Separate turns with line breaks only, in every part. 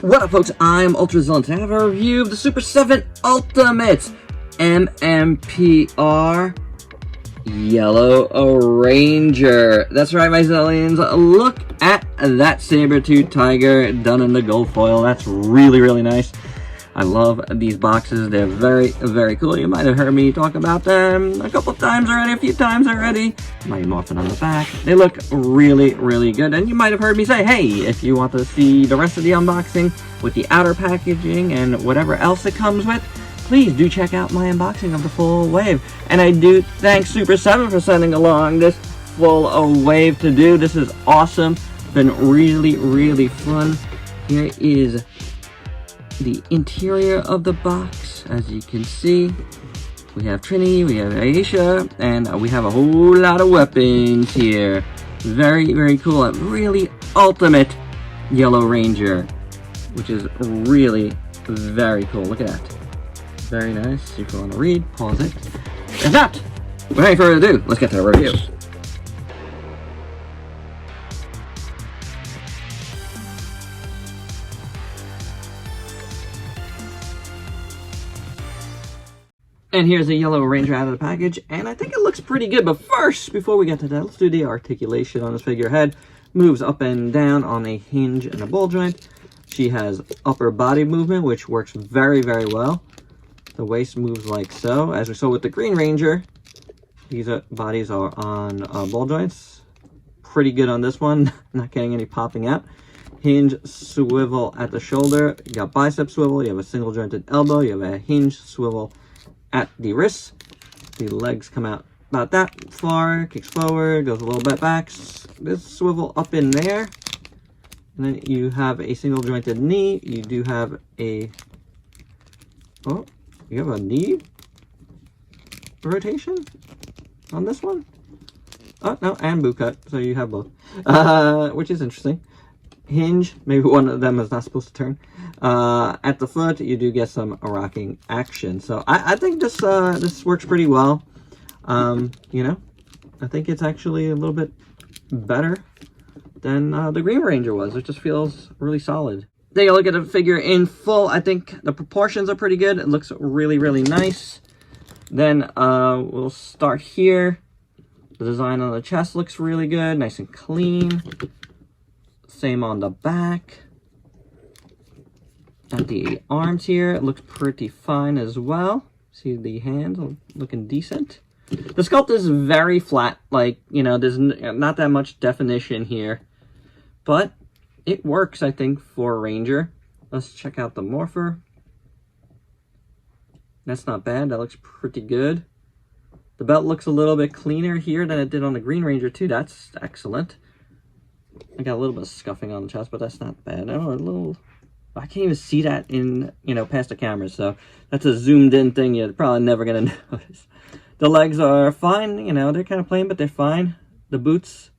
What up, folks? I'm Ultrazilla, and I have a review of the SUPER7 Ultimate Mmpr Yellow Ranger. That's right, my Zillions. Look at that saber-tooth tiger done in the gold foil. That's really, really nice. I love these boxes. They're very, very cool. You might have heard me talk about them a few times already. Might morphin on the back. They look really, really good. And you might have heard me say, hey, if you want to see the rest of the unboxing with the outer packaging and whatever else it comes with, please do check out my unboxing of the full wave. And I do thank SUPER7 for sending along this full wave to do. This is awesome. It's been really, really fun. Here is the interior of the box. As you can see, we have Trini, we have Aisha, and we have a whole lot of weapons here. Very, very cool. A really ultimate Yellow Ranger, which is really very cool. Look at that. Very nice. If you want to read, pause it. If not, without any further ado, let's get to the review. And here's the Yellow Ranger out of the package, and I think it looks pretty good. But first, before we get to that, let's do the articulation on this figurehead. Moves up and down on a hinge and a ball joint. She has upper body movement, which works very, very well. The waist moves like so. As we saw with the Green Ranger, these bodies are on ball joints. Pretty good on this one, not getting any popping out. Hinge swivel at the shoulder. You got bicep swivel, you have a single jointed elbow, you have a hinge swivel at the wrist. The legs come out about that far, kicks forward, goes a little bit back. This swivel up in there. And then you have a single jointed knee. You do have a, oh, you have a knee rotation on this one. Oh, no, and boot cut, so you have both, which is interesting. Hinge, maybe one of them is not supposed to turn. At the foot, you do get some rocking action. So I think this this works pretty well. You know, I think it's actually a little bit better than the Green Ranger was. It just feels really solid. Take a look at the figure in full. I think the proportions are pretty good. It looks really, really nice. Then we'll start here. The design on the chest looks really good, nice and clean. Same on the back. At the arms here, it looks pretty fine as well. See the hands looking decent. The sculpt is very flat, like, you know, there's not that much definition here. But it works, I think, for Ranger. Let's check out the Morpher. That's not bad, that looks pretty good. The belt looks a little bit cleaner here than it did on the Green Ranger too. That's excellent. I got a little bit of scuffing on the chest, but that's not bad. Oh, a little, I can't even see that in, you know, past the camera, so that's a zoomed in thing you're probably never gonna notice. The legs are fine, you know, they're kind of plain, but they're fine. The boots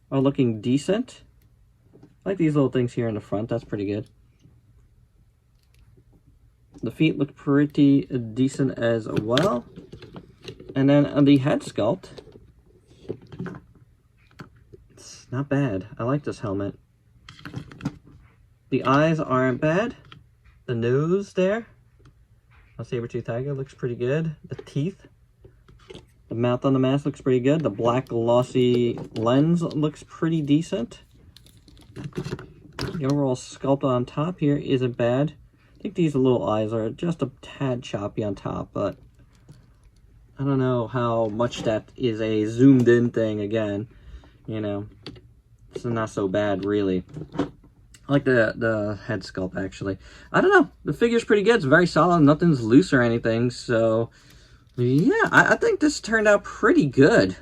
are looking decent. I like these little things here in the front, that's pretty good. The feet look pretty decent as well. And then the head sculpt, it's not bad. I like this helmet. The eyes aren't bad. The nose there, a saber-tooth tiger, looks pretty good. The teeth, the mouth on the mask looks pretty good. The black glossy lens looks pretty decent. The overall sculpt on top here isn't bad. I think these little eyes are just a tad choppy on top, but I don't know how much that is a zoomed in thing again. You know, it's not so bad really. I like the head sculpt actually. I don't know, the figure's pretty good. It's very solid, nothing's loose or anything. So yeah, I think this turned out pretty good.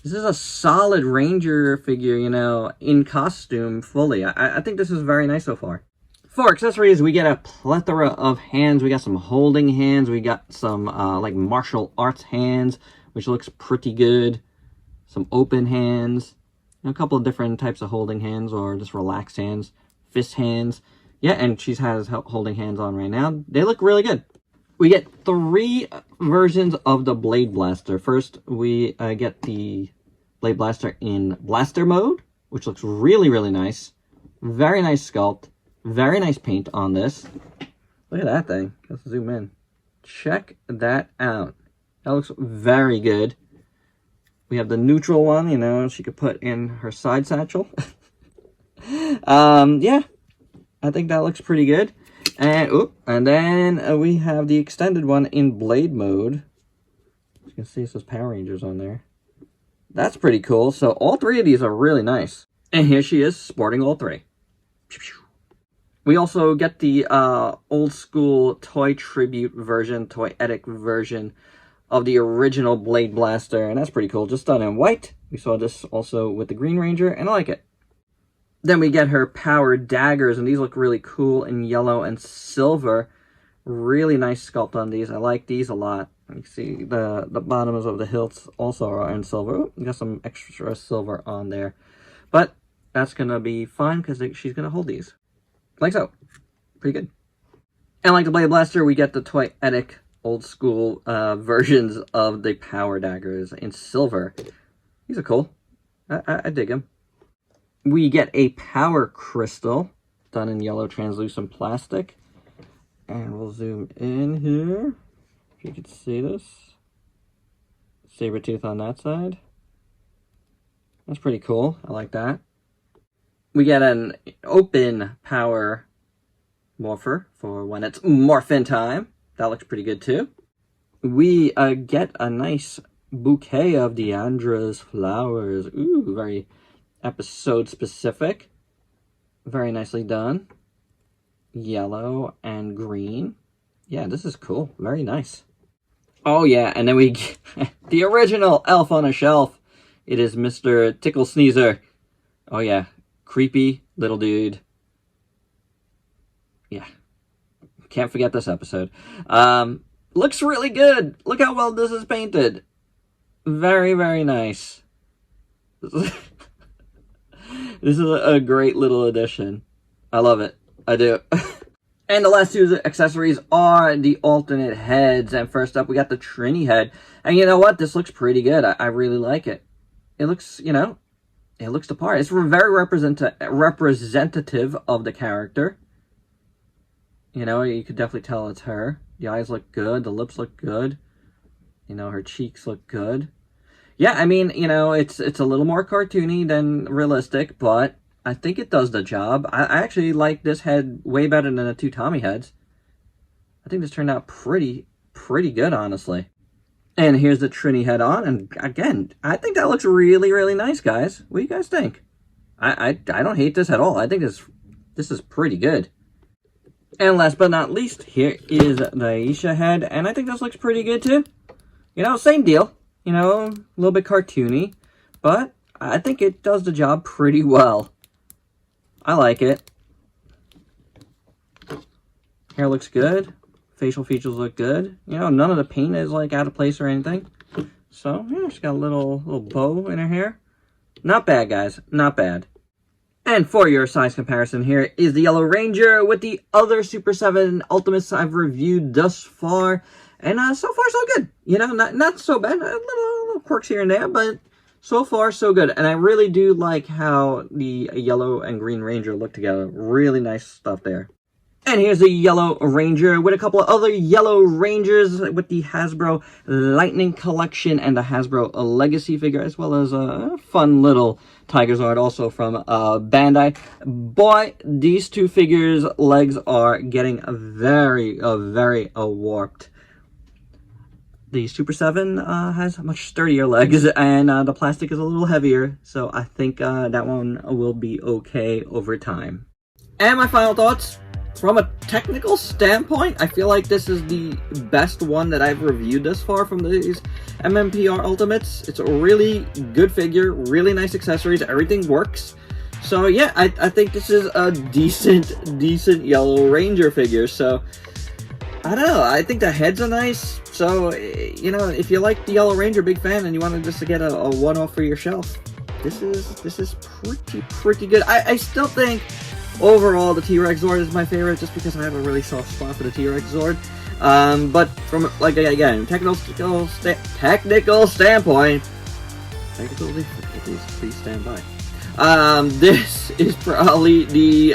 This is a solid Ranger figure, you know, in costume fully. I think this is very nice so far. For accessories, we get a plethora of hands. We got some holding hands. We got some like martial arts hands, which looks pretty good. Some open hands. A couple of different types of holding hands or just relaxed hands. Fist hands. Yeah, and she has holding hands on right now. They look really good. We get 3 versions of the Blade Blaster. First, we get the Blade Blaster in blaster mode, which looks really, really nice. Very nice sculpt. Very nice paint on this. Look at that thing. Let's zoom in. Check that out. That looks very good. We have the neutral one, you know, she could put in her side satchel. Yeah, I think that looks pretty good. And then we have the extended one in blade mode. You can see it says Power Rangers on there. That's pretty cool. So all three of these are really nice. And here she is sporting all three. We also get the old school toy tribute version, toyetic version of the original Blade Blaster. And that's pretty cool. Just done in white. We saw this also with the Green Ranger, and I like it. Then we get her power daggers, and these look really cool in yellow and silver. Really nice sculpt on these. I like these a lot. You can see the bottoms of the hilts also are in silver. We got some extra silver on there. But that's going to be fine because she's going to hold these. Like so. Pretty good. And like the Blade Blaster, we get the toyetic old school versions of the power daggers in silver. These are cool. I dig them. We get a power crystal done in yellow translucent plastic. And we'll zoom in here. If you can see this. Saber tooth on that side. That's pretty cool. I like that. We get an open power morpher for when it's morphin time. That looks pretty good too. We get a nice bouquet of Deandra's flowers. Ooh, very episode specific. Very nicely done. Yellow and green. Yeah, this is cool. Very nice. Oh yeah, and then we get the original Elf on a Shelf. It is Mr. Tickle Sneezer. Oh yeah, creepy little dude. Yeah, can't forget this episode. Looks really good. Look how well this is painted. Very, very nice. This is a great little addition. I love it. I do. And the last two accessories are the alternate heads. And first up, we got the Trini head. And you know what? This looks pretty good. I really like it. It looks, you know, it looks the part. It's very representative of the character. You know, you could definitely tell it's her. The eyes look good. The lips look good. You know, her cheeks look good. Yeah, I mean, you know, it's a little more cartoony than realistic, but I think it does the job. I actually like this head way better than the two Tommy heads. I think this turned out pretty good, honestly. And here's the Trini head on, and again, I think that looks really, really nice, guys. What do you guys think? I don't hate this at all. I think this is pretty good. And last but not least, here is the Aisha head, and I think this looks pretty good too. You know, same deal. You know, a little bit cartoony, but I think it does the job pretty well. I like it. Hair looks good. Facial features look good. You know, none of the paint is like out of place or anything. So, yeah, she's got a little bow in her hair. Not bad, guys. Not bad. And for your size comparison, here is the Yellow Ranger with the other Super 7 Ultimates I've reviewed thus far. And so far, so good. You know, not so bad. Little quirks here and there, but so far, so good. And I really do like how the Yellow and Green Ranger look together. Really nice stuff there. And here's the Yellow Ranger with a couple of other Yellow Rangers with the Hasbro Lightning Collection and the Hasbro Legacy figure, as well as a fun little Tiger Zord also from Bandai. Boy, these two figures' legs are getting very warped. The Super 7 has much sturdier legs, and the plastic is a little heavier, so I think that one will be okay over time. And my final thoughts. From a technical standpoint, I feel like this is the best one that I've reviewed thus far from these Mmpr Ultimates. It's a really good figure, really nice accessories, everything works. So yeah, I think this is a decent Yellow Ranger figure. So I don't know, I think the heads are nice. So, you know, if you like the Yellow Ranger, big fan, and you wanted just to get a one-off for your shelf, this is pretty good. I still think overall, the T-Rex Zord is my favorite, just because I have a really soft spot for the T-Rex Zord. But from, like, again, technical standpoint, please stand by. This is probably the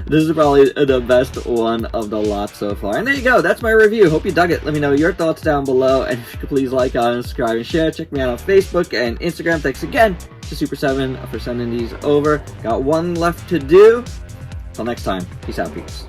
this is probably the best one of the lot so far. And there you go. That's my review. Hope you dug it. Let me know your thoughts down below. And if you could please like, comment, subscribe, and share. Check me out on Facebook and Instagram. Thanks again to Super7 for sending these over. Got one left to do. Till next time. Peace out, peeps.